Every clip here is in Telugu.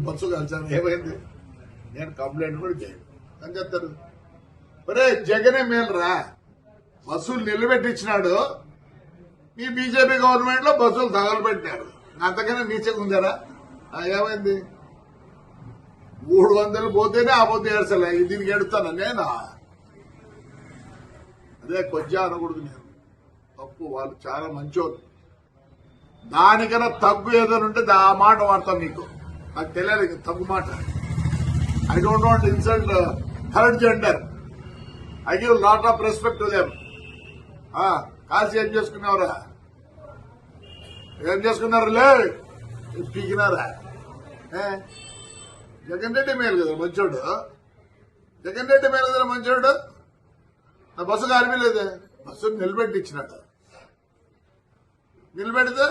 బస్సు కలిసాను ఏమైంది? నేను కంప్లైంట్ కూడా చేయను అని చెప్తారు. ఒరే జగనే మేలురా, బస్సులు నిలబెట్టించినాడు. మీ బీజేపీ గవర్నమెంట్ లో బస్సులు తగలబెట్టారు. అంతకన్నా నీచగా ఉందారా? ఏమైంది? 300 పోతేనే ఆ పొద్దు ఏడ్చలే, దీనికి ఏడుస్తాను నేనా? అదే కొంచెం అనకూడదు. నేను తప్పు, వాళ్ళు చాలా మంచోళ్ళు. దానికన్నా తగ్గు ఏదైనా ఉంటే ఆ మాట వాడతాం. మీకు నాకు తెలియాలి తగ్గు మాట. I don't want insult third gender. I give lot of respect to them. కాల్సి ఏం చేసుకున్నావురా? ఏం చేసుకున్నారులే? పీకినారా? జగన్ రెడ్డి మేలు కదా మంచోడు. జగన్ రెడ్డి మేలు కదా మంచోడు. నా బస్సు కారిపోలేదే, బస్సు నిలబెట్టించినట్టు. నిలబెడితే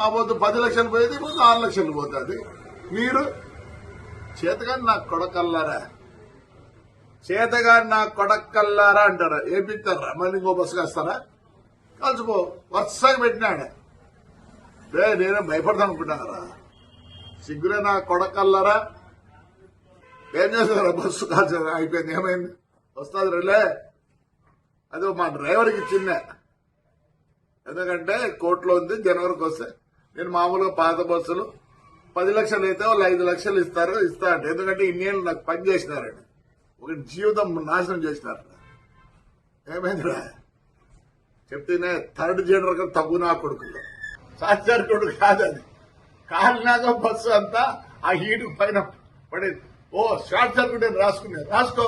ఆ పొద్దు 10 లక్షలు పోయేది, ఇప్పుడు 6 లక్షలు పోతుంది. మీరు చేతగాని నాకు కొడకల్లారా, చేతగాని నాకు కొడకల్లారా అంటారా? ఏపిస్తారా? మళ్ళీ ఇంకో బస్సు కాస్తారా? కలిసిపో. వరుసగా పెట్టినాడు. నేనే భయపడతాను అనుకుంటున్నారా? సిగ్గురే నా కొడకల్లారా. ఏం చేస్తారా? బస్సు కాల్చా అయిపోయింది. ఏమైంది? వస్తుంది రిలే. అది మా డ్రైవర్కి చిన్న, ఎందుకంటే కోర్టులో ఉంది. జనవరికి వస్తే నేను మామూలుగా పాత బస్సులు 10 లక్షలు అయితే వాళ్ళు 5 లక్షలు ఇస్తా అంటే, ఎందుకంటే ఇన్నేళ్ళు నాకు పని చేసినారండి. ఒక జీవితం నాశనం చేసినారు. ఏమైందిరా? చెప్తేనే థర్డ్ జెండర్ కదా తగ్గు నా కొడుకులు. సాక్షార్ కొడుకు కాదని కాలినాక బస్సు అంతా ఆ హీటు పైన పడేది. ఓ షార్ట్ సర్క్యూట్ రాసుకునే రాసుకో.